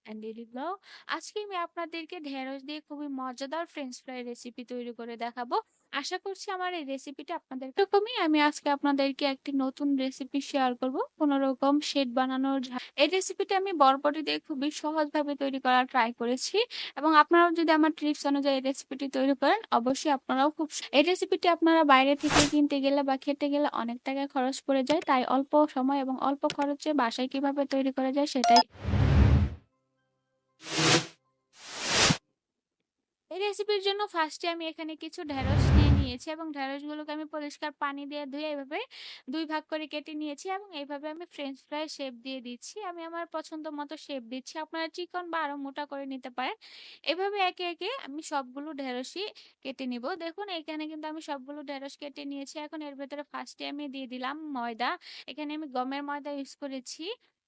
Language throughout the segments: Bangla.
And daily blog. আজকে আমি আপনাদেরকে ঢেঁড়স দিয়ে খুবই মজাদার ফ্রেঞ্চ ফ্রাই রেসিপি তৈরি করে দেখাবো। আশা করছি আমার এই রেসিপিটা আপনাদের এরকমই আমি আজকে আপনাদেরকে একটি নতুন রেসিপি শেয়ার করব। কোনো রকম শেড বানানোর এই রেসিপিটা আমি বরবটি দিয়ে খুবই সহজভাবে তৈরি করার ট্রাই করেছি এবং আপনারাও যদি আমার টিপস অনুযায়ী এই রেসিপিটি তৈরি করেন অবশ্যই আপনারাও এই রেসিপিটি আপনারা বাইরে থেকে কিনতে গেলে বা খেতে গেলে অনেক টাকা খরচ পড়ে যায়, তাই অল্প সময় এবং অল্প খরচে বাসায় কিভাবে তৈরি করা যায় সেটাই এই রেসিপির জন্য ফার্স্টে আমি এখানে কিছু ঢেঁড়স নিয়ে নিয়েছি এবং ঢেঁড়সগুলোকে আমি পরিষ্কার পানি দিয়ে ধুয়ে এভাবে ২ ভাগ করে কেটে নিয়েছি এবং এইভাবে আমি ফ্রেঞ্চ ফ্রাই শেপ দিয়ে দিচ্ছি। আমি আমার পছন্দ মতো শেপ দিচ্ছি। আপনারা চিকন বা আরো মোটা করে নিতে পারেন। এভাবে একে, একে আমি সবগুলো ঢেঁড়সই কেটে নিব। দেখুন এখানে কিন্তু আমি সবগুলো ঢেঁড়স কেটে নিয়েছি। এখন এর ভেতরে ফার্স্টে আমি দিয়ে দিলাম ময়দা। এখানে আমি গমের ময়দা ইউজ করেছি।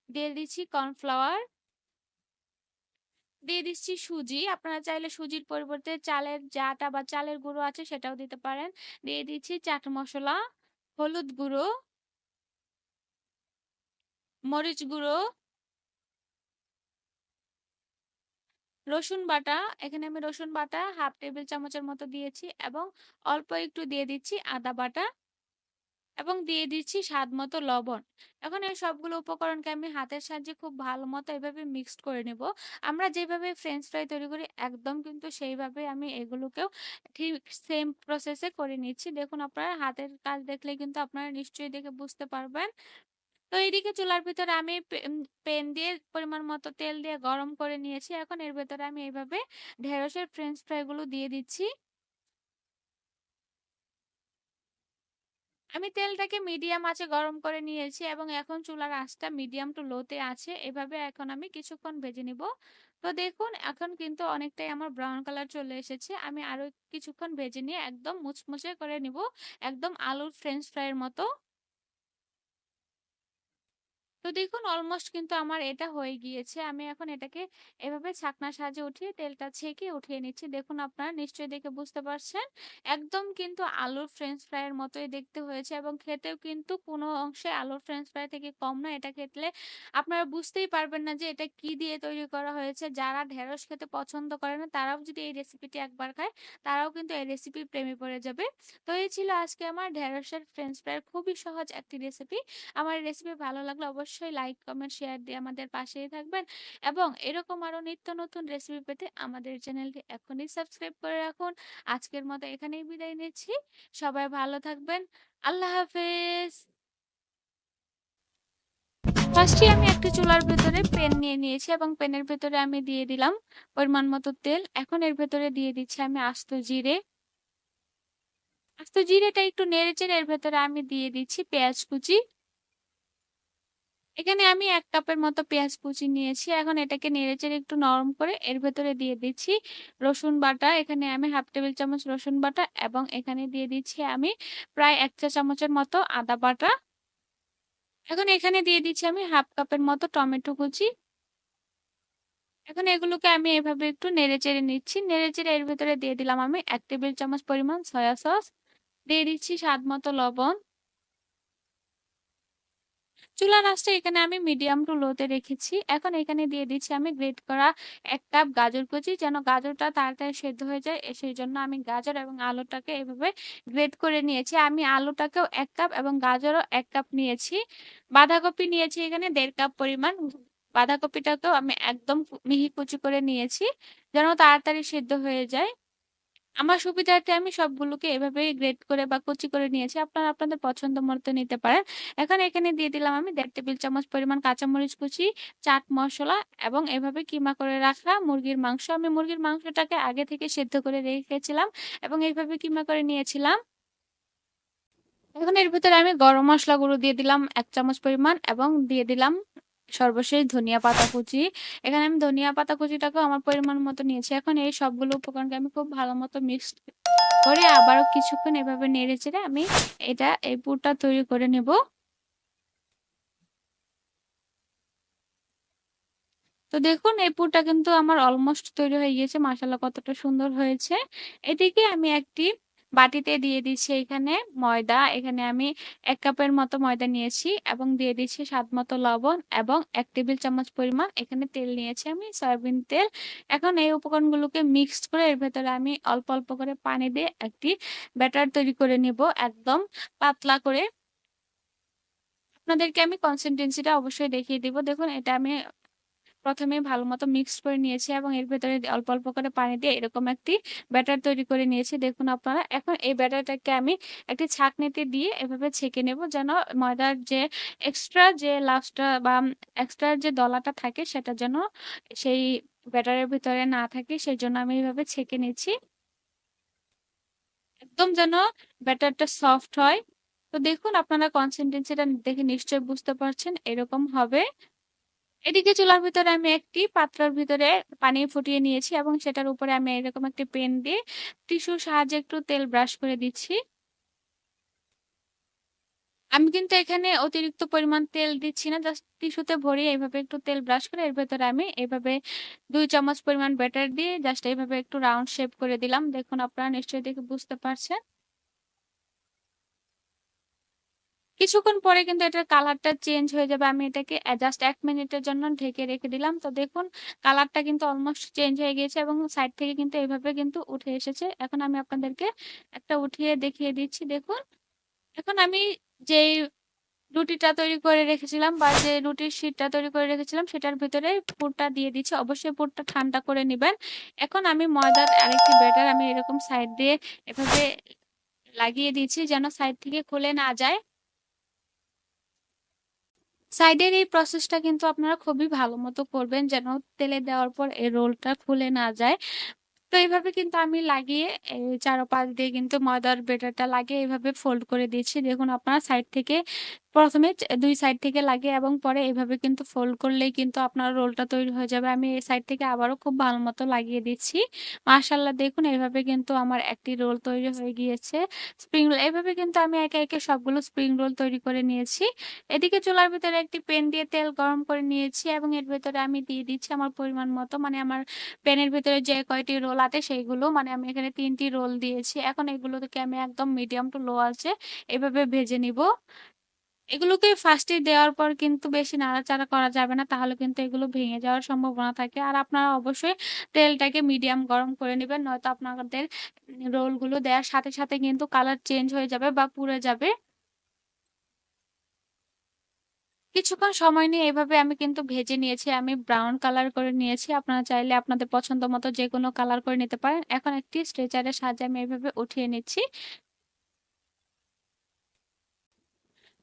দিয়ে দিচ্ছি কর্নফ্লাওয়ার। দিয়ে দিচ্ছি সুজি। আপনারা চাইলে সুজির পরিবর্তে চালের যে আটা বা চালের গুঁড়ো আছে সেটাও দিতে পারেন। দিয়ে দিচ্ছি চাট মসলা, হলুদ গুঁড়ো, মরিচ গুঁড়ো, রসুন বাটা। এখানে আমি রসুন বাটা 1/2 টেবিল চামচের মতো দিয়েছি এবং অল্প একটু দিয়ে দিচ্ছি আদা বাটা এবং দিয়ে দিচ্ছি স্বাদ মতো লবণ। এখন এই সবগুলো উপকরণকে আমি হাতের সাহায্যে খুব ভালো মতো এভাবে মিক্সড করে নেব। আমরা যেভাবে ফ্রেঞ্চ ফ্রাই তৈরি করি একদম কিন্তু সেইভাবে আমি এগুলোকেও ঠিক সেম প্রসেসে করে নিচ্ছি। দেখুন আপনারা হাতের কাজ দেখলে কিন্তু আপনারা নিশ্চয়ই দেখে বুঝতে পারবেন। তো এইদিকে চুলার ভিতরে আমি পেন দিয়ে পরিমাণ মতো তেল দিয়ে গরম করে নিয়েছি। এখন এর ভেতরে আমি এইভাবে ঢেঁড়সের ফ্রেঞ্চ ফ্রাই গুলো দিয়ে দিচ্ছি। আমি তেলটাকে মিডিয়াম আঁচে গরম করে নিয়েছি এবং এখন চুলার আঁচটা মিডিয়াম টু লোতে আছে। এভাবে এখন আমি কিছুক্ষণ ভেজে নিব। তো দেখুন এখন কিন্তু অনেকটাই আমার ব্রাউন কালার চলে এসেছে। আমি আরো কিছুক্ষণ ভেজে নিয়ে একদম মুচমুচে করে নিব, একদম আলুর ফ্রেঞ্চ ফ্রাইয়ের মতো। তো দেখুন অলমোস্ট কিন্তু আমার এটা হয়ে গিয়েছে। আমি এখন এটাকে এভাবে ছাঁকনার সাহায্যে উঠিয়ে তেলটা ছেঁকে উঠিয়ে নিচ্ছি। দেখুন আপনারা নিশ্চয়ই দেখে বুঝতে পারছেন। একদম কিন্তু আলুর ফ্রেঞ্চ ফ্রাইয়ের মতোই দেখতে হয়েছে এবং খেতেও কিন্তু কোনো অংশে আলুর ফ্রেঞ্চ ফ্রাই থেকে কম না। এটা খেলে আপনারা বুঝতেই পারবেন না যে এটা কি দিয়ে তৈরি করা হয়েছে। যারা ঢেঁড়স খেতে পছন্দ করে না তারাও যদি এই রেসিপিটি একবার খায় তারাও কিন্তু এই রেসিপির প্রেমে পড়ে যাবে। তো এই ছিল আজকে আমার ঢেঁড়সের ফ্রেঞ্চ ফ্রাইয়ের খুবই সহজ একটি রেসিপি। আমার রেসিপি ভালো লাগলে অবশ্যই লাইক, কমেন্ট, শেয়ার দিয়ে আমাদের পাশেই থাকবেন এবং এরকম আরো নিত্য নতুন রেসিপি পেতে আমাদের চ্যানেলটি এখনই সাবস্ক্রাইব করে রাখুন। আজকের মতো এখানেই বিদায় নিচ্ছি। সবাই ভালো থাকবেন। আল্লাহ হাফেজ। ফার্স্টে আমি একটি চুলার ভেতরে পেন নিয়ে নিয়েছি এবং পেনের ভেতরে আমি দিয়ে দিলাম পরিমাণ মতো তেল। এখন এর ভেতরে দিয়ে দিচ্ছি আমি আস্ত জিরে। আস্ত জিরেটা একটু নেড়ে চেড়ে এর ভেতরে আমি দিয়ে দিচ্ছি পেঁয়াজ কুচি। এখানে আমি ১ কাপের মতো পেঁয়াজ কুচি নিয়েছি। এখন এটাকে নেড়েচেড়ে একটু নরম করে এর ভেতরে দিয়ে দিচ্ছি রসুন বাটা। এখানে আমি 1/2 টেবিল চামচ রসুন বাটা এবং এখানে দিয়ে দিচ্ছি আমি প্রায় ১ চা চামচের মতো আদা বাটা। এখন এখানে দিয়ে দিচ্ছি আমি 1/2 কাপের মতো টমেটো কুচি। এখন এগুলোকে আমি এভাবে একটু নেড়েচেড়ে নিচ্ছি। নেড়েচেড়ে এর ভেতরে দিয়ে দিলাম আমি ১ টেবিল চামচ পরিমাণ সয়া সস। দিয়ে দিচ্ছি স্বাদ মতো লবণ। চুলার আঁচটা এখানে আমি মিডিয়াম টু লোতে রেখেছি। এখন এখানে দিয়ে দিচ্ছি আমি গ্রেট করা ১ কাপ গাজর কুচি, যেন গাজরটা তাড়াতাড়ি সেদ্ধ হয়ে যায় সেইজন্য আমি গাজর এবং আলুটাকে এভাবে গ্রেট করে নিয়েছি। আমি আলুটাকেও ১ কাপ এবং গাজরও ১ কাপ নিয়েছি। বাঁধাকপি নিয়েছি এখানে ১.৫ কাপ পরিমাণ। বাঁধাকপিটাকেও আমি একদম মিহি কুচি করে নিয়েছি, যেন তাড়াতাড়ি সেদ্ধ হয়ে যায়। আমার সুবিধার্থে আমি সবগুলোকে এভাবেই গ্রেট করে বা কুচি করে নিয়েছি। আপনারা আপনাদের পছন্দ মতো নিতে পারেন। এখন এখানে দিয়ে দিলাম আমি ১.৫ টেবিল চামচ পরিমাণ কাঁচামরিচ কুচি, চাট মসলা এবং এভাবে কিমা করে রাখা মুরগির মাংস। আমি মুরগির মাংসটাকে আগে থেকে সেদ্ধ করে রেখেছিলাম এবং এইভাবে কিমা করে নিয়েছিলাম। এখন এর ভিতরে আমি গরম মসলা গুঁড়ো দিয়ে দিলাম ১ চামচ পরিমাণ এবং দিয়ে দিলাম সর্বশেষ ধনিয়া পাতা কুচি। এখানে আমি ধনিয়া পাতা কুচিটাকেও আমার পরিমাণ মতো নিয়েছি। এখন এই সবগুলো উপকরণকে আমি খুব ভালো মতো মিক্সড করে আবারও কিছুক্ষণ এভাবে নেড়েচেড়ে আমি এই পুরটা তৈরি করে নেব। তো দেখুন এই পুরটা কিন্তু আমার অলমোস্ট তৈরি হয়ে গিয়েছে। মাশাআল্লাহ কতটা সুন্দর হয়েছে। এটিকে আমি একটি বাটিতে দিয়ে দিচ্ছি এখানে ময়দা। এখানে আমি ১ কাপের মতো ময়দা নিয়েছি এবং দিয়ে দিচ্ছি স্বাদমতো লবণ এবং ১ টেবিল চামচ পরিমাণ এখানে তেল নিয়েছি আমি সয়াবিন তেল। এখন এই উপকরণগুলোকে মিক্সড করে এর ভেতরে আমি অল্প, অল্প করে পানি দিয়ে একটি ব্যাটার তৈরি করে নিব একদম পাতলা করে। আপনাদেরকে আমি কনসিস্টেন্সিটা অবশ্যই দেখিয়ে দিব। দেখুন এটা আমি ১ম এ ভালোমতো মিক্সড করে নিয়েছি এবং এর ভেতরে অল্প, অল্প করে পানি দিয়ে এরকম একটি ব্যাটার তৈরি করে নিয়েছি। দেখুন আপনারা। এখন এই ব্যাটারটাকে আমি একটি ছাঁকনিতে দিয়ে এভাবে ছেঁকে নেব যেন ময়দার যে এক্সট্রা যে লাস্টটা বা এক্সট্রা যে দলাটা থাকে সেটা যেন সেই ব্যাটারের ভিতরে না থাকে সেজন্য আমি এভাবে ছেঁকে নিচ্ছি। একদম যেন ব্যাটারটা সফট হয়। তো দেখুন আপনারা কনসিস্টেন্সিটা দেখে নিশ্চয়ই বুঝতে পারছেন এরকম হবে। এদিকে চুলার ভিতরে আমি একটি পাত্রের ভিতরে পানি ফুটিয়ে নিয়েছি এবং সেটার উপরে আমি এরকম একটি পেন দিয়ে টিস্যুর সাহায্যে একটু তেল ব্রাশ করে দিচ্ছি। আমি কিন্তু এখানে অতিরিক্ত পরিমাণ তেল দিচ্ছি না। জাস্ট টিস্যুতে ভরিয়ে এভাবে একটু তেল ব্রাশ করে এর ভেতরে আমি এভাবে ২ চামচ পরিমাণ ব্যাটার দিয়ে জাস্ট এভাবে একটু রাউন্ড শেপ করে দিলাম। দেখুন আপনারা নিশ্চয়ই দেখে বুঝতে পারছেন। কিছুক্ষণ পরে কিন্তু এটার কালারটা চেঞ্জ হয়ে যাবে। আমি এটাকে জাস্ট ১ মিনিটের জন্য ঢেকে রেখে দিলাম। তো দেখুন কালারটা কিন্তু অলমোস্ট চেঞ্জ হয়ে গিয়েছে এবং সাইড থেকে কিন্তু এভাবে কিন্তু উঠে এসেছে। এখন আমি আপনাদেরকে একটা উঠিয়ে দেখিয়ে দিচ্ছি দেখুন। এখন আমি যেই রুটিটা তৈরি করে রেখেছিলাম বা যে রুটির শিটটা তৈরি করে রেখেছিলাম সেটার ভেতরে পুরটা দিয়ে দিচ্ছি। অবশ্যই পুরটা ঠান্ডা করে নিবেন। এখন আমি ময়দার আরেকটি ব্যাটার আমি এরকম সাইড দিয়ে এভাবে লাগিয়ে দিচ্ছি যেন সাইড থেকে খুলে না যায়। সাইডের এই প্রসেসটা কিন্তু আপনারা খুবই ভালো মতো করবেন যেন তেলে দেওয়ার পর এই রোলটা খুলে না যায়। তো এইভাবে কিন্তু আমি লাগিয়ে এই চারপাশ দিয়ে কিন্তু ময়দার ব্যাটারটা লাগিয়ে এভাবে ফোল্ড করে দিয়েছি। দেখুন আপনারা সাইড থেকে ১ম এ ২ সাইড থেকে লাগিয়ে এবং পরে এভাবে কিন্তু ফোল্ড করলেই কিন্তু আপনার রোলটা তৈরি হয়ে যাবে। আমি এই সাইড থেকে আবারও খুব ভালো মতো লাগিয়ে দিচ্ছি। মাশাআল্লাহ দেখুন এভাবে কিন্তু আমার একটি রোল তৈরি হয়ে গিয়েছে। স্প্রিং রোল এভাবে কিন্তু আমি একে, একে সবগুলো স্প্রিং রোল তৈরি করে নিয়েছি। এদিকে চুলার ভেতরে একটি প্যান দিয়ে তেল গরম করে নিয়েছি এবং এর ভেতরে আমি দিয়ে দিচ্ছি আমার পরিমাণ মতো মানে আমার প্যানের ভেতরে যে কয়টি রোল আছে সেইগুলো মানে আমি এখানে ৩ টি রোল দিয়েছি। এখন এগুলোকে আমি একদম মিডিয়াম টু লো আঁচে এভাবে ভেজে নিব। এগুলোকে ফার্স্টে দেওয়ার পর কিন্তু বেশি নাড়াচাড়া করা যাবে না। তাহলে কিন্তু এগুলো ভেঙে যাওয়ার সম্ভাবনা থাকে। আর আপনারা অবশ্যই তেলটাকে মিডিয়াম গরম করে নিবেন। নয়তো আপনাদের রোলগুলো দেওয়ার সাথে, সাথে কিন্তু কালার চেঞ্জ হয়ে যাবে বা পুড়ে যাবে। কিছুক্ষণ সময় নিয়ে এভাবে আমি কিন্তু ভেজে নিয়েছি। আমি ব্রাউন কালার করে নিয়েছি। আপনারা চাইলে আপনাদের পছন্দ মতো যেকোনো কালার করে নিতে পারেন। এখন একটি স্ট্রেচারের সাহায্যে আমি এভাবে উঠিয়ে নিচ্ছি।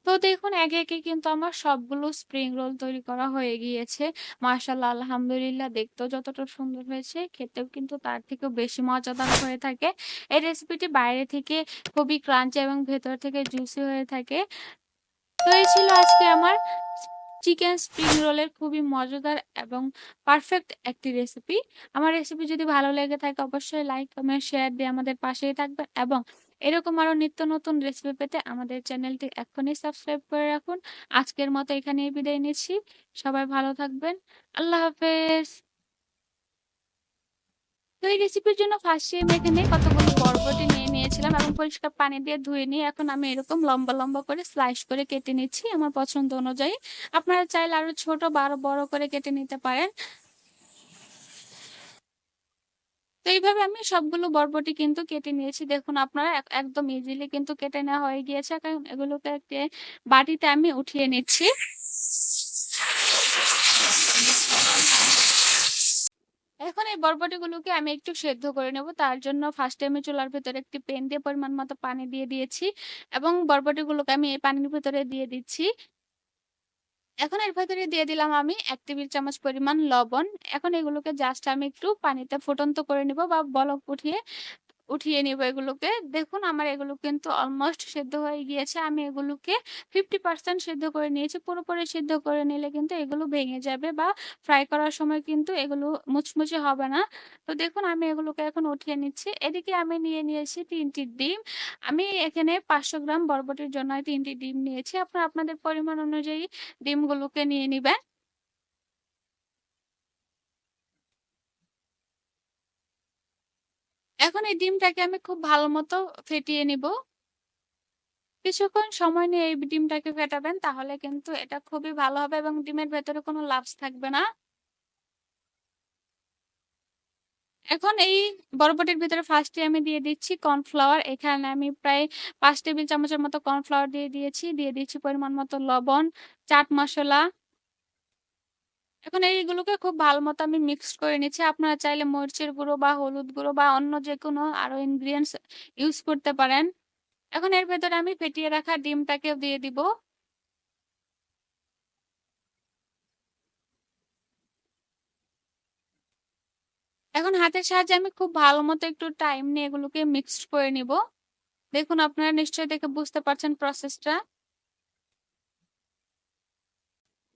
তো দেখুন একে, একে কিন্তু আমার সবগুলো স্প্রিং রোল তৈরি করা হয়ে গিয়েছে। মাশাআল্লাহ আলহামদুলিল্লাহ দেখতেও যতটা সুন্দর হয়েছে, খেতেও কিন্তু তার থেকেও বেশি মজাদার হয়ে থাকে। এই রেসিপিটি বাইরে থেকে খুবই ক্রাঞ্চি এবং ভেতর থেকে জুসি হয়ে থাকে। তো এই ছিল আজকে আমার চিকেন স্প্রিং রোলের খুবই মজাদার এবং পারফেক্ট একটি রেসিপি। আমার রেসিপি যদি ভালো লেগে থাকে অবশ্যই লাইক, কমেন্ট, শেয়ার দিয়ে আমাদের পাশেই থাকবেন এবং এরকম আরো নিত্য নতুন রেসিপি পেতে আমাদের চ্যানেলটি এখনই সাবস্ক্রাইব করে রাখুন। আজকের মতো এখানেই বিদায় নিচ্ছি। সবাই ভালো থাকবেন। আল্লাহ হাফেজ। তো এই রেসিপির জন্য ফার্স্টে আমি এখানে কতগুলো বরবটি নিয়ে নিয়েছিলাম এবং পরিষ্কার পানি দিয়ে ধুয়ে নিয়ে এখন আমি এরকম লম্বা, লম্বা করে স্লাইস করে কেটে নিচ্ছি আমার পছন্দ অনুযায়ী। আপনারা চাইলে আরো ছোট বা আরো বড় করে কেটে নিতে পারেন। তো এইভাবে আমি সবগুলো বরবটি কিন্তু কেটে নিয়েছি। দেখুন আপনারা একদম ইজিলি কিন্তু কেটে নেওয়া হয়ে গিয়েছে। কারণ এগুলোকে একটি বাটিতে আমি উঠিয়ে নিচ্ছি। এখন এই বরবটিগুলোকে আমি একটু সেদ্ধ করে নেব। তার জন্য ফার্স্টে আমি চুলার ভেতরে একটি প্যান দিয়ে পরিমাণ মতো পানি দিয়ে দিয়েছি এবং বরবটিগুলোকে আমি এই পানির ভেতরে দিয়ে দিচ্ছি। এখন এর ভেতরে দিয়ে দিলাম আমি ১ টেবিল চামচ পরিমাণ লবণ। এখন এগুলোকে জাস্ট আমি একটু পানিতে ফুটন্ত করে নিব বা বলক উঠিয়ে উঠিয়ে নিব এগুলোকে। দেখুন আমার এগুলো কিন্তু অলমোস্ট সেদ্ধ হয়ে গিয়েছে। আমি এগুলোকে 50% সেদ্ধ করে নিয়েছি। পুরোপুরি সিদ্ধ করে নিলে কিন্তু এগুলো ভেঙে যাবে বা ফ্রাই করার সময় কিন্তু এগুলো মুচমুচে হবে না। তো দেখুন আমি এগুলোকে এখন উঠিয়ে নিচ্ছি। এদিকে আমি নিয়ে নিয়েছি ৩ টি ডিম। আমি এখানে ৫০০ গ্রাম বরবটির জন্য ৩ টি ডিম নিয়েছি। আপনারা আপনাদের পরিমাণ অনুযায়ী ডিমগুলোকে নিয়ে নিবেন। এখন এই ডিমটাকে আমি খুব ভালো মতো ফেটিয়ে নিব। কিছুক্ষণ সময় নিয়ে এই ডিমটাকে ফেটাবেন, তাহলে কিন্তু এটা খুবই ভালো হবে এবং ডিমের ভেতরে কোনো লাম্পস থাকবে না। এখন এই বরবটির ভিতরে ফার্স্টে আমি দিয়ে দিচ্ছি কর্নফ্লাওয়ার। এখানে আমি প্রায় ৫ টেবিল চামচের মতো কর্নফ্লাওয়ার দিয়ে দিয়েছি। দিয়ে দিচ্ছি পরিমাণ মতো লবণ, চাট মসলা। এখন এইগুলোকে খুব ভালো মতো আমি মিক্সড করে নিচ্ছি। আপনারা চাইলে মরিচের গুঁড়ো বা হলুদ গুঁড়ো বা অন্য যেকোনো আরো ইনগ্রিডিয়েন্টস ইউজ করতে পারেন। এখন এর ভেতরে আমি ফেটিয়ে রাখা ডিমটাকেও দিয়ে দিব। এখন হাতের সাহায্যে আমি খুব ভালো মতো একটু টাইম নিয়ে এগুলোকে মিক্সড করে নিব। দেখুন, আপনারা নিশ্চয়ই দেখে বুঝতে পারছেন প্রসেসটা।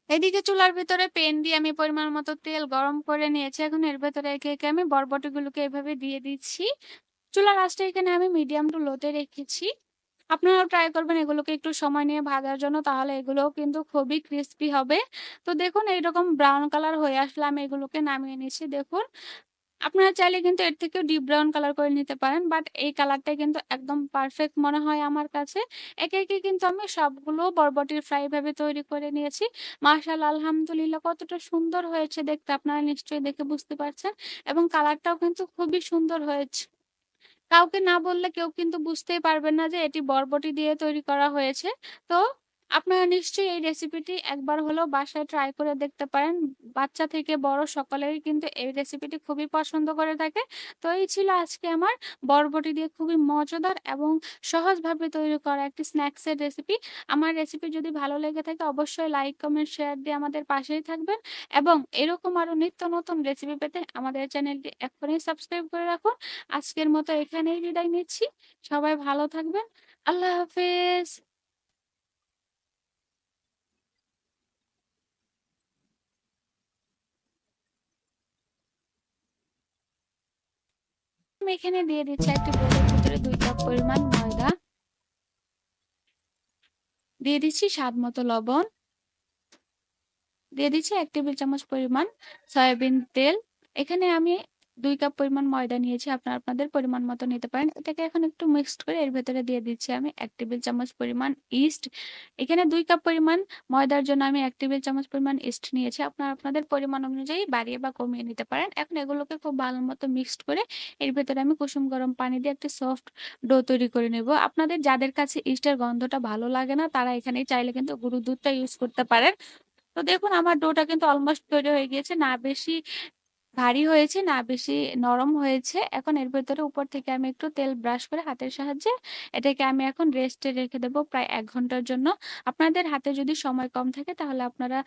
এদিকে চুলার ভিতরে প্যান দিয়ে আমি পরিমাণ মতো তেল গরম করে নিয়েছি। এখন এর ভেতরে একে একে আমি বরবটিগুলোকে এভাবে দিয়ে দিচ্ছি। চুলার আঁচটা এখানে আমি মিডিয়াম টু লোতে রেখেছি। আপনারাও ট্রাই করবেন এগুলোকে একটু সময় নিয়ে ভাজার জন্য, তাহলে এগুলোও কিন্তু খুবই ক্রিস্পি হবে। তো দেখুন, এইরকম ব্রাউন কালার হয়ে আসলে আমি এগুলোকে নামিয়ে নিচ্ছি। দেখুন, আপনারা চাইলে কিন্তু এর থেকেও ডিপ ব্রাউন কালার করে নিতে পারেন, বাট এই কালারটাই কিন্তু একদম পারফেক্ট মনে হয় আমার কাছে। একে একে কিন্তু আমি সবগুলো বরবটির ফ্রাই ভাবে তৈরি করে নিয়েছি। মাশাআল্লাহ, আলহামদুলিল্লাহ, কতটা সুন্দর হয়েছে দেখতে আপনারা নিশ্চয়ই দেখে বুঝতে পারছেন, এবং কালারটাও কিন্তু খুবই সুন্দর হয়েছে। কাউকে না বললে কেউ কিন্তু বুঝতেই পারবেন না যে এটি বরবটি দিয়ে তৈরি করা হয়েছে। তো আপনারা নিশ্চয়ই এই রেসিপিটি একবার হলেও বাসায় ট্রাই করে দেখতে পারেন। বাচ্চা থেকে বড় সকলেরই কিন্তু এই রেসিপিটি খুবই পছন্দ করে থাকে। তো এই ছিল আজকে আমার বরবটি দিয়ে খুবই মজাদার এবং সহজভাবে তৈরি করা একটি স্ন্যাকস এর রেসিপি। আমার রেসিপি যদি ভালো লেগে থাকে অবশ্যই লাইক, কমেন্ট, শেয়ার দিয়ে আমাদের পাশেই থাকবেন, এবং এরকম আরো নিত্য নতুন রেসিপি পেতে আমাদের চ্যানেলটি এখনই সাবস্ক্রাইব করে রাখুন। আজকের মতো এখানেই বিদায় নিচ্ছি। সবাই ভালো থাকবেন। আল্লাহ হাফেজ। আমি এখানে দিয়ে দিচ্ছি একটি বোলের ভিতরে ২ কাপ পরিমাণ ময়দা। দিয়ে দিচ্ছি স্বাদ মতো লবণ। দিয়ে দিচ্ছি ১ টেবিল চামচ পরিমাণ সয়াবিন তেল। এখানে আমি ২ কাপ পরিমাণ ময়দা নিয়েছি। আপনারা আপনাদের পরিমাণ মতো নিতে পারেন। এটাকে এখন একটু মিক্সড করে এর ভেতরে দিয়ে দিচ্ছি আমি ১ টেবিল চামচ পরিমাণ ইস্ট। এখানে ২ কাপ পরিমাণ ময়দার জন্য আমি ১ টেবিল চামচ পরিমাণ ইস্ট নিয়েছি। আপনারা আপনাদের পরিমাণ অনুযায়ী বাড়িয়ে বা কমিয়ে নিতে পারেন। এখন এগুলোকে খুব ভালো মতো মিক্সড করে এর ভেতরে আমি কুসুম গরম পানি দিয়ে একটা সফট ডো তৈরি করে নেব। আপনাদের যাদের কাছে ইস্টের গন্ধটা ভালো লাগে না, তারা এখানে চাইলে কিন্তু গরুর দুধটা ইউজ করতে পারেন। তো দেখুন, আমার ডোটা কিন্তু অলমোস্ট তৈরি হয়ে গিয়েছে। না বেশি ভারী হয়েছে, না বেশি নরম হয়েছে। এখন এর ভেতরে উপর থেকে আমি একটু তেল ব্রাশ করে হাতের সাহায্যে এটাকে আমি এখন রেস্টে রেখে দেবো প্রায় ১ ঘন্টার জন্য। আপনাদের হাতে যদি সময় কম থাকে তাহলে আপনারা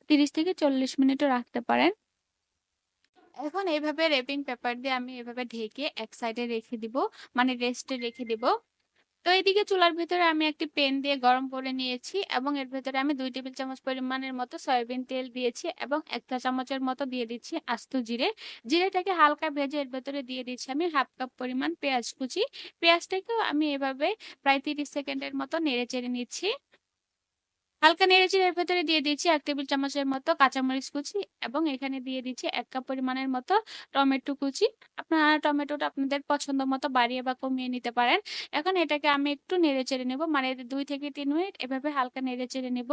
৩০ থেকে ৪০ মিনিটও রাখতে পারেন। এখন এভাবে রেপিং পেপার দিয়ে আমি এভাবে ঢেকে এক সাইডে রেখে দিব, মানে রেস্টে রেখে দিব। তো এদিকে চুলার ভেতরে আমি একটি প্যান দিয়ে গরম করে নিয়েছি, এবং এর ভেতরে আমি ২ টেবিল চামচ পরিমাণের মতো সয়াবিন তেল দিয়েছি, এবং ১ চা চামচের মতো দিয়ে দিচ্ছি আস্ত জিরে। জিরেটাকে হালকা ভেজে এর ভেতরে দিয়ে দিচ্ছি আমি ১/২ কাপ পরিমাণ পেঁয়াজ কুচি। পেঁয়াজটাকেও আমি এভাবে প্রায় ৩০ সেকেন্ডের মতো নেড়েচেড়ে নিচ্ছি। হালকা নেড়েচেড়ে এর ভেতরে দিয়ে দিচ্ছি ১ টেবিল চামচের মতো কাঁচামরিচ কুচি, এবং এখানে দিয়ে দিচ্ছি ১ কাপ পরিমাণের মতো টমেটো কুচি। আপনারা টমেটোটা আপনাদের পছন্দ মতো বাড়িয়ে বা কমিয়ে নিতে পারেন। এখন এটাকে আমি একটু নেড়েচেড়ে নেব, মানে ২ থেকে ৩ মিনিট এভাবে হালকা নেড়েচেড়ে নেব।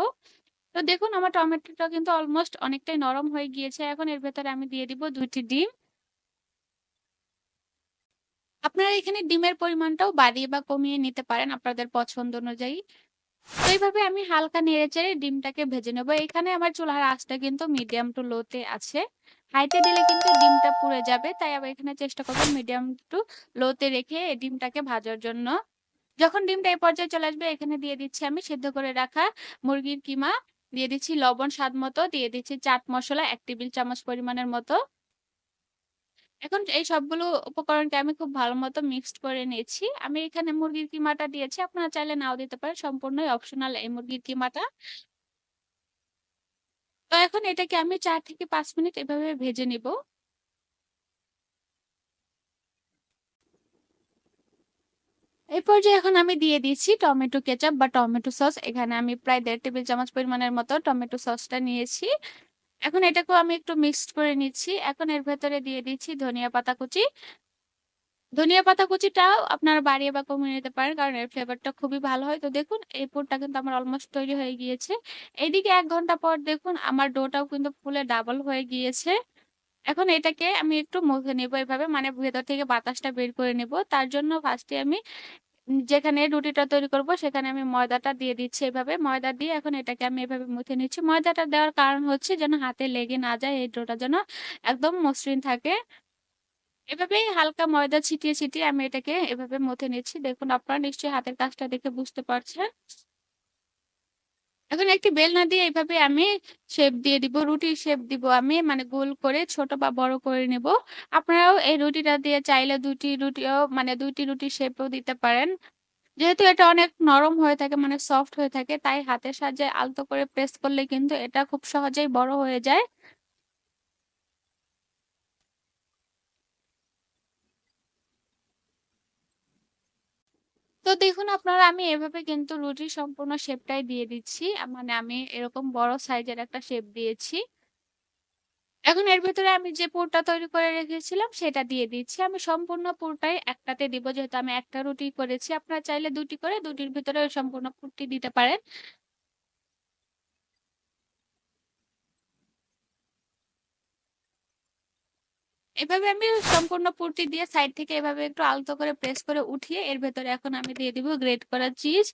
তো দেখুন, আমার টমেটোটা কিন্তু অলমোস্ট অনেকটাই নরম হয়ে গিয়েছে। এখন এর ভেতরে আমি দিয়ে দিব ২ টি ডিম। আপনারা এখানে ডিমের পরিমাণটাও বাড়িয়ে বা কমিয়ে নিতে পারেন আপনাদের পছন্দ অনুযায়ী। তো এইভাবে আমি হালকা নেড়েচেড়ে ডিমটাকে ভেজে নেব। এখানে আমার চুলার আঁচটা কিন্তু মিডিয়াম টু লো তে আছে। হাইতে দিলে কিন্তু ডিমটা পুড়ে যাবে। তাই আবার এখানে চেষ্টা করবেন মিডিয়াম টু লো তে রেখে এই ডিমটাকে ভাজার জন্য। যখন ডিমটা এই পর্যায়ে চলে আসবে, এখানে দিয়ে দিচ্ছি আমি সেদ্ধ করে রাখা মুরগির কিমা। দিয়ে দিচ্ছি লবণ স্বাদ মতো, দিয়ে দিচ্ছি চাট মসলা ১ টেবিল চামচ পরিমাণের মতো। এখন এই সবগুলো উপকরণকে আমি খুব ভালো মতো মিক্সড করে নিয়েছি। আমি এখানে মুরগির কিমাটা দিয়েছি। আপনারা চাইলে নাও দিতে পারেন। সম্পূর্ণই অপশনাল এই মুরগির কিমাটা। তো এখন এটাকে আমি ৪ থেকে ৫ মিনিট এভাবে ভেজে নিব। এই পর্যায়ে এখন আমি দিয়ে দিচ্ছি টমেটো কেচাপ বা টমেটো সস। এখানে আমি প্রায় ১.৫ টেবিল চামচ পরিমাণের মতো টমেটো সসটা নিয়েছি। এখন এটাকেও আমি একটু মিক্সড করে নিচ্ছি। এখন এর ভেতরে দিয়ে দিচ্ছি ধনিয়া পাতা কুচি। ধনিয়া পাতা কুচিটাও আপনারা বাড়িয়ে বা কমিয়ে নিতে পারেন। কারণ এর ফ্লেভারটা খুবই ভালো হয়। তো দেখুন এই পুরটা কিন্তু আমার অলমোস্ট তৈরি হয়ে গিয়েছে। এইদিকে ১ ঘন্টা পর দেখুন আমার ডোটাও কিন্তু ফুলে ডাবল হয়ে গিয়েছে। এখন এটাকে আমি একটু মুখে নেব এভাবে মানে ভেতর থেকে বাতাসটা বের করে নেব। তার জন্য ফার্স্টে আমি যেখানে রুটিটা তৈরি করব সেখানে আমি ময়দাটা দিয়ে দিচ্ছি এভাবে। ময়দা দিয়ে এখন এটাকে আমি এভাবে মুথে নিচ্ছি। ময়দাটা দেওয়ার কারণ হচ্ছে যেন হাতে লেগে না যায়, এই ডোটা যেন একদম মসৃণ থাকে। এভাবেই হালকা ময়দা ছিটিয়ে আমি এটাকে এভাবে মথে নিচ্ছি। দেখুন আপনারা নিশ্চয়ই হাতের কাজটা দেখে বুঝতে পারছেন। এখন একটি বেলনা দিয়ে এভাবে আমি শেপ দিয়ে দিব। রুটির শেপ দিব আমি মানে গোল করে ছোট বা বড় করে নেব। আপনারাও এই রুটিটা দিয়ে চাইলে ২ টি রুটিও মানে ২ টি রুটির শেপও দিতে পারেন। যেহেতু এটা অনেক নরম হয়ে থাকে মানে সফট হয়ে থাকে তাই হাতের সাহায্যে আলতো করে প্রেস করলে কিন্তু এটা খুব সহজেই বড় হয়ে যায়। তো দেখুন আপনারা আমি এভাবে কিন্তু রুটির সম্পূর্ণ শেপটাই দিয়ে দিচ্ছি। মানে আমি এরকম বড় সাইজের একটা শেপ দিয়েছি। এখন এর ভেতরে আমি যে পুরটা তৈরি করে রেখেছিলাম সেটা দিয়ে দিচ্ছি। আমি সম্পূর্ণ পুরটাই একটাতে দিব যেহেতু আমি একটা রুটি করেছি। আপনারা চাইলে ২ টি করে ২ টির ভিতরে ওই সম্পূর্ণ পুরটি দিতে পারেন। এভাবে আমি সম্পূর্ণ পুরটি দিয়ে সাইড থেকে এভাবে একটু আলতো করে প্রেস করে উঠিয়ে এর ভেতরে এখন আমি দিয়ে দিব গ্রেট করা চিজ।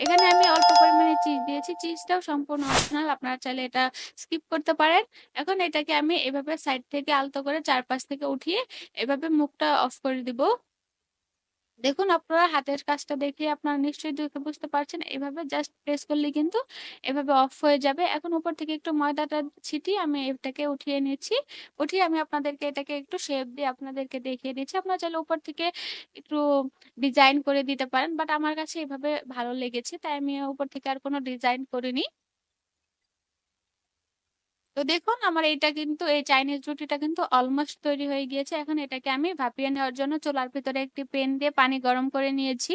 এখানে আমি অল্প পরিমাণে চিজ দিয়েছি। চিজটাও সম্পূর্ণ অপশনাল। আপনারা চাইলে এটা স্কিপ করতে পারেন। এখন এটাকে আমি এভাবে সাইড থেকে আলতো করে চারপাশ থেকে উঠিয়ে এভাবে মুখটা অফ করে দিব। দেখুন আপনারা হাতের কাজটা দেখে আপনারা নিশ্চয়ই দেখে বুঝতে পারছেন। এভাবে জাস্ট প্রেস করলেই কিন্তু এভাবে অফ হয়ে যাবে। এখন উপর থেকে একটু ময়দাটা ছিটিয়ে আমি এটাকে উঠিয়ে নিচ্ছি। উঠিয়ে আমি আপনাদেরকে এটাকে একটু শেপ দিয়ে আপনাদেরকে দেখিয়ে দিচ্ছি। আপনারা চাইলে উপর থেকে একটু ডিজাইন করে দিতে পারেন। বাট আমার কাছে এভাবে ভালো লেগেছে। তাই আমি উপর থেকে আর কোনো ডিজাইন করিনি। তো দেখুন আমার এইটা কিন্তু এই চাইনিজ রুটিটা কিন্তু অলমোস্ট তৈরি হয়ে গিয়েছে। এখন এটাকে আমি ভাপিয়ে নেওয়ার জন্য চুলার ভিতরে একটি প্যান দিয়ে পানি গরম করে নিয়েছি।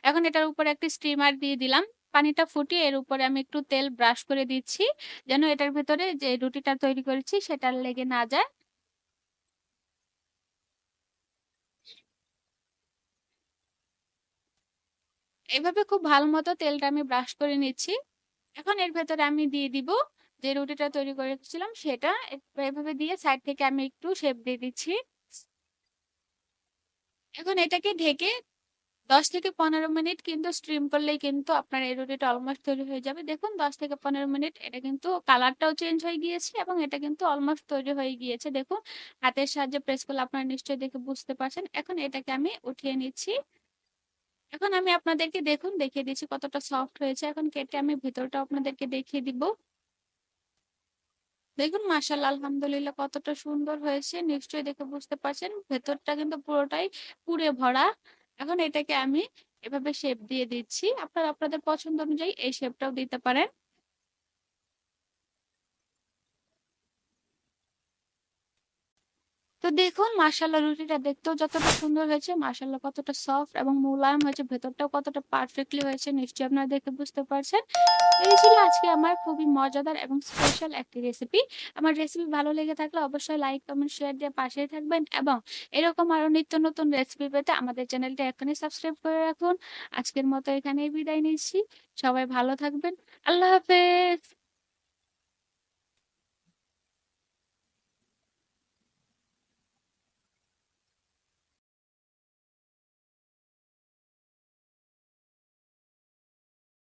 এখন এটার উপরে একটি স্টিমার দিয়ে দিলাম। পানিটা ফুটিয়ে এর উপরে আমি একটু তেল ব্রাশ করে দিচ্ছি। যেন এটার ভেতরে যে রুটিটা তৈরি করেছি সেটা লেগে না যায়। এভাবে খুব ভালো মতো তেলটা আমি ব্রাশ করে নিচ্ছি। এখন এর ভেতরে আমি দিয়ে দিব যে রুটিটা তৈরি করেছিলাম সেটা। এভাবে দিয়ে সাইড থেকে আমি একটু শেপ দিয়ে দিচ্ছি। এখন এটাকে ঢেকে ১০ থেকে ১৫ মিনিট কিন্তু স্ট্রিম করলেই কিন্তু আপনার এই রুটিটা অলমোস্ট তৈরি হয়ে যাবে। দেখুন ১০ থেকে ১৫ মিনিট এটা কিন্তু কালারটাও চেঞ্জ হয়ে গিয়েছে এবং এটা কিন্তু অলমোস্ট তৈরি হয়ে গিয়েছে। দেখুন হাতের সাহায্যে প্রেস করলে আপনারা নিশ্চয়ই দেখে বুঝতে পারছেন। এখন এটাকে আমি উঠিয়ে নিচ্ছি। এখন আমি আপনাদেরকে দেখুন দেখিয়ে দিচ্ছি কতটা সফট হয়েছে। এখন কেটে আমি ভেতরটাও আপনাদেরকে দেখিয়ে দিব। দেখুন মাশাআল্লাহ আলহামদুলিল্লাহ কতটা সুন্দর হয়েছে। নিশ্চয়ই দেখে বুঝতে পারছেন। ভেতরটা কিন্তু পুরোটাই পুড়ে ভরা। এখন এটাকে আমি এভাবে শেপ দিয়ে দিচ্ছি। আপনারা আপনাদের পছন্দ অনুযায়ী এই শেপটাও দিতে পারেন। তো দেখুন মাশাআল্লাহ রুটিটা দেখতেও যতটা সুন্দর হয়েছে, মাশাআল্লাহ কতটা সফট এবং মোলায়েম হয়েছে, ভেতরটাও কতটা পারফেক্টলি হয়েছে নিশ্চয়ই আপনারা দেখে বুঝতে পারছেন। এই ছিল আজকে আমার খুবই মজাদার এবং স্পেশাল একটি রেসিপি। আমার রেসিপি ভালো লেগে থাকলে অবশ্যই লাইক, কমেন্ট, শেয়ার দিয়ে পাশেই থাকবেন এবং এরকম আরো নিত্য নতুন রেসিপি পেতে আমাদের চ্যানেলটা এখনই সাবস্ক্রাইব করে রাখুন। আজকের মতো এখানেই বিদায় নিচ্ছি। সবাই ভালো থাকবেন। আল্লাহ হাফেজ।